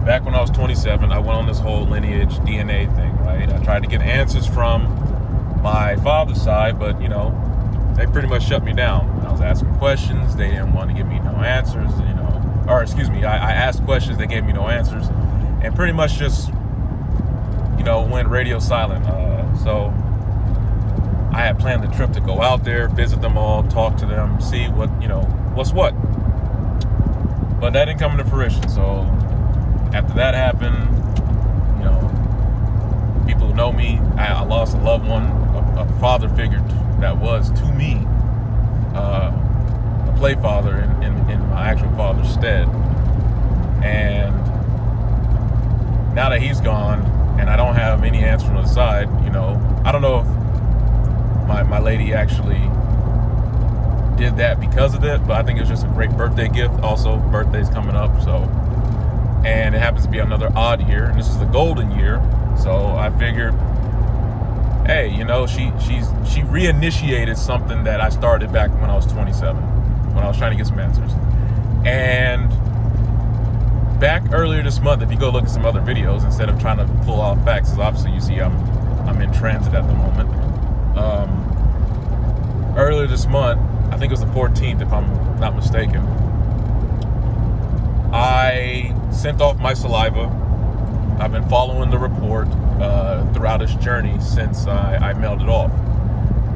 back when I was 27, I went on this whole Lineage DNA thing, right? I tried to get answers from my father's side, but, they pretty much shut me down. I was asking questions. They didn't want to give me no answers, I asked questions. They gave me no answers and pretty much just, went radio silent. So I had planned the trip to go out there, visit them all, talk to them, see what's what. But that didn't come into fruition. So after that happened, people who know me, I lost a loved one, a father figure that was to me a play father in my actual father's stead. And now that he's gone and I don't have any answer from the side, I don't know if my lady actually did that because of it, but I think it was just a great birthday gift. Also, birthday's coming up, and it happens to be another odd year, and this is the golden year. So I figured, hey, she reinitiated something that I started back when I was 27, when I was trying to get some answers. And back earlier this month, if you go look at some other videos, instead of trying to pull off facts, because obviously you see I'm in transit at the moment. Earlier this month, I think it was the 14th, if I'm not mistaken, I sent off my saliva. I've been following the report throughout its journey since I mailed it off.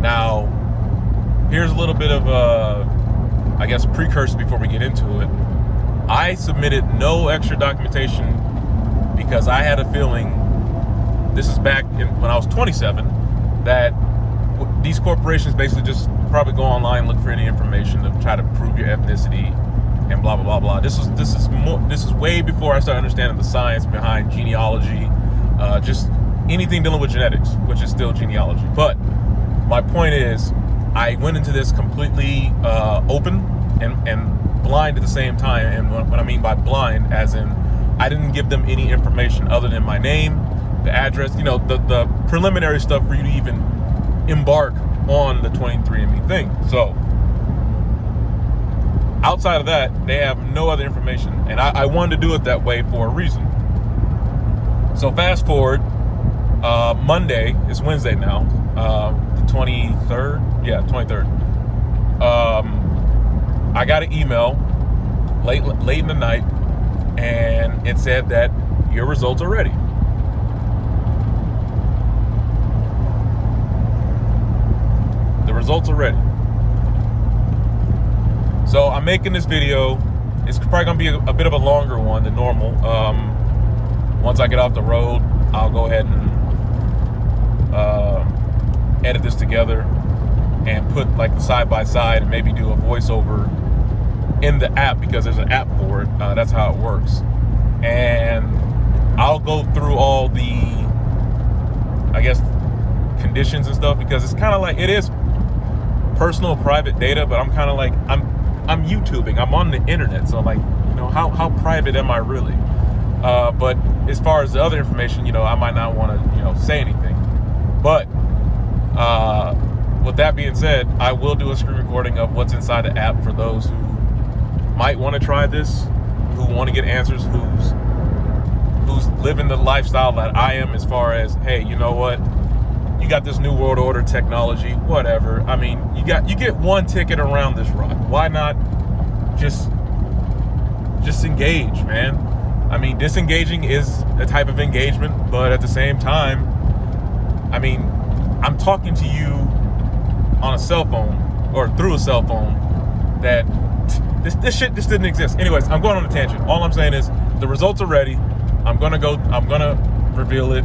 Now, here's a little bit of a, precursor before we get into it. I submitted no extra documentation because I had a feeling, this is back when I was 27, that these corporations basically just probably go online and look for any information to try to prove your ethnicity and blah blah blah blah. This is way before I started understanding the science behind genealogy, just anything dealing with genetics, which is still genealogy. But my point is, I went into this completely open and blind at the same time. And what I mean by blind, as in I didn't give them any information other than my name, the address, the preliminary stuff for you to even embark on the 23andMe thing. So outside of that, they have no other information, and I wanted to do it that way for a reason. So fast forward, Monday, it's Wednesday now, the 23rd, 23rd. I got an email late in the night, and it said that your results are ready. The results are ready. So I'm making this video. It's probably gonna be a bit of a longer one than normal. Once I get off the road, I'll go ahead and edit this together and put like the side by side and maybe do a voiceover in the app, because there's an app for it. That's how it works. And I'll go through all the, conditions and stuff, because it's kind of like, it is personal private data, but I'm kind of like, I'm YouTubing, I'm on the internet, so like, how private am I really? But as far as the other information, I might not want to, say anything. But with that being said, I will do a screen recording of what's inside the app for those who might want to try this, who want to get answers, who's living the lifestyle that I am, as far as, hey, you know what? You got this new world order technology, whatever. I mean, you get one ticket around this rock. Why not just engage, man? I mean, disengaging is a type of engagement, but at the same time, I mean, I'm talking to you on a cell phone or through a cell phone. That this shit just didn't exist. Anyways, I'm going on a tangent. All I'm saying is the results are ready. I'm gonna reveal it,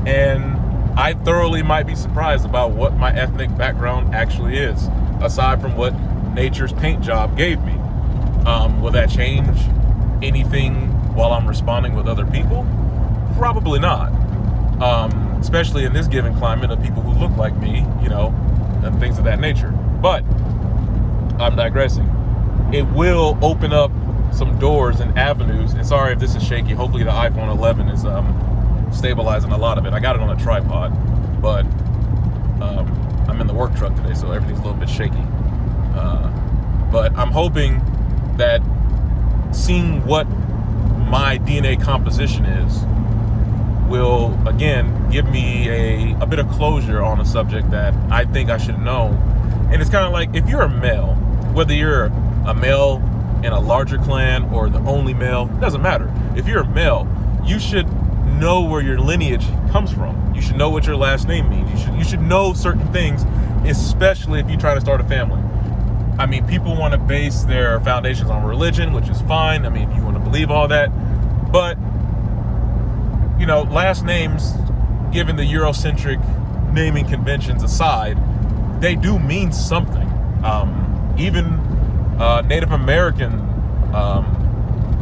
and I thoroughly might be surprised about what my ethnic background actually is, aside from what nature's paint job gave me. Will that change anything while I'm responding with other people? Probably not. Especially in this given climate of people who look like me, and things of that nature. But I'm digressing. It will open up some doors and avenues. And sorry if this is shaky. Hopefully the iPhone 11 is stabilizing a lot of it. I got it on a tripod, but I'm in the work truck today, so everything's a little bit shaky. But I'm hoping that seeing what my DNA composition is will, again, give me a bit of closure on a subject that I think I should know. And it's kind of like, if you're a male, whether you're a male in a larger clan or the only male, it doesn't matter. If you're a male, you should know where your lineage comes from. You should know what your last name means. You should know certain things, especially if you try to start a family. I mean, people want to base their foundations on religion, which is fine. I mean, if you want to believe all that. But, you know, last names, given the Eurocentric naming conventions aside, they do mean something. Even Native American, I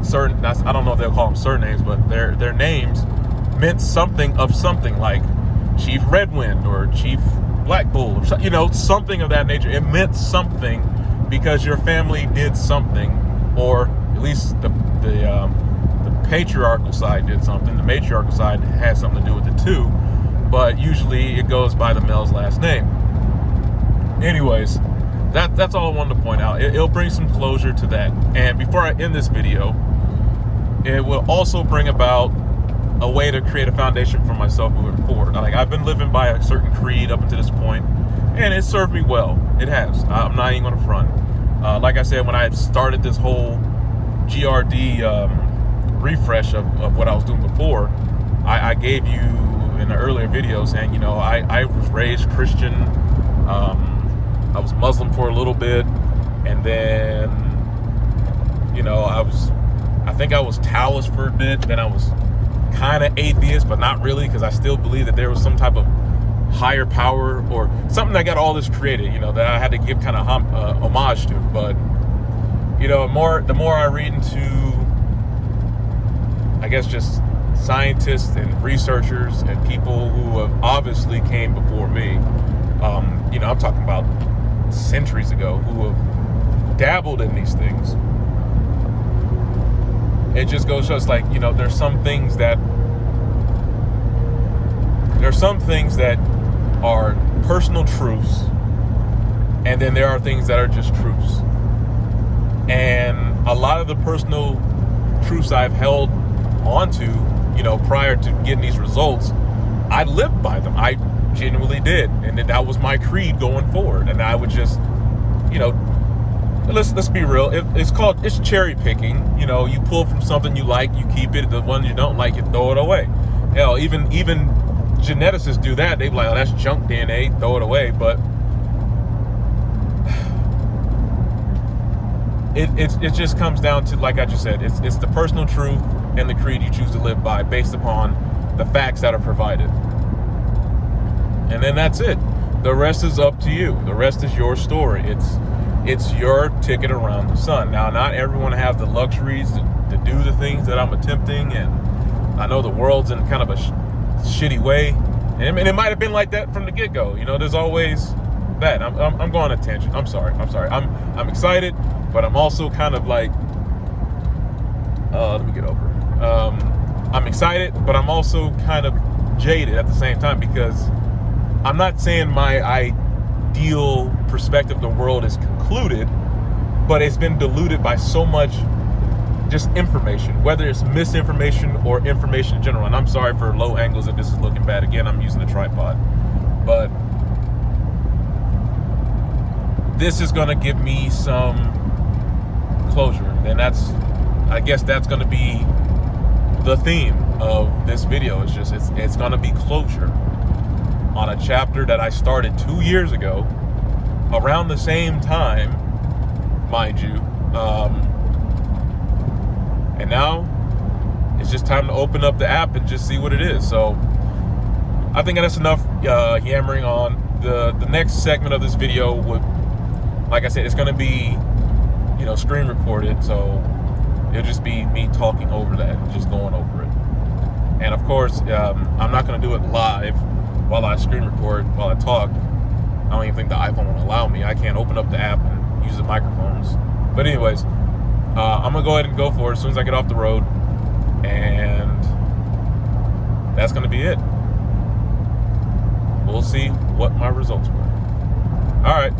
don't know if they'll call them surnames, but their names meant something of something, like Chief Redwind or Chief Black Bull, or, you know, something of that nature. It meant something because your family did something, or at least the patriarchal side did something. The matriarchal side has something to do with it too, but usually it goes by the male's last name. Anyways, that's all I wanted to point out. It'll bring some closure to that. And before I end this video, it will also bring about a way to create a foundation for myself moving forward. Like, I've been living by a certain creed up until this point, and it served me well. It has. I'm not even going to front. Like I said, when I started this whole GRD refresh of what I was doing before, I gave you in the earlier video saying, you know, I was raised Christian. I was Muslim for a little bit, and then, you know, I think I was Taoist for a bit. Then I was kind of atheist, but not really, because I still believe that there was some type of higher power or something that got all this created, you know, that I had to give kind of homage to. But, you know, the more I read into, I guess, just scientists and researchers and people who have obviously came before me, you know, I'm talking about centuries ago, who have dabbled in these things. It just goes just like, you know, there's some things that are personal truths, and then there are things that are just truths. And a lot of the personal truths I've held onto, you know, prior to getting these results, I lived by them. I genuinely did, and that was my creed going forward. And I would just, you know, let's be real. It's cherry picking. You know, you pull from something you like, you keep it. The one you don't like, you throw it away. Hell, even geneticists do that. They be like, oh, that's junk DNA, throw it away. But it just comes down to, like I just said, it's the personal truth and the creed you choose to live by based upon the facts that are provided. And then that's it. The rest is up to you. The rest is your story. It's your ticket around the sun. Now, not everyone has the luxuries to do the things that I'm attempting, and I know the world's in kind of a shitty way, and it might have been like that from the get-go. You know, there's always that. I'm going on a tangent. I'm sorry. I'm excited, but I'm also kind of like, let me get over it. I'm excited, but I'm also kind of jaded at the same time, because I'm not saying my ideal perspective of the world is concluded, but it's been diluted by so much just information, whether it's misinformation or information in general. And I'm sorry for low angles if this is looking bad. Again, I'm using a tripod. But this is going to give me some closure. And I guess that's going to be the theme of this video. It's going to be closure on a chapter that I started 2 years ago, around the same time, mind you. And now it's just time to open up the app and just see what it is. So I think that's enough yammering on. The next segment of this video would, like I said, it's going to be, you know, screen recorded. So it'll just be me talking over that, just going over it. And of course, I'm not going to do it live while I screen record, while I talk. I don't even think the iPhone will allow me. I can't open up the app and use the microphones. But anyways, I'm going to go ahead and go for it as soon as I get off the road. And that's going to be it. We'll see what my results were. All right.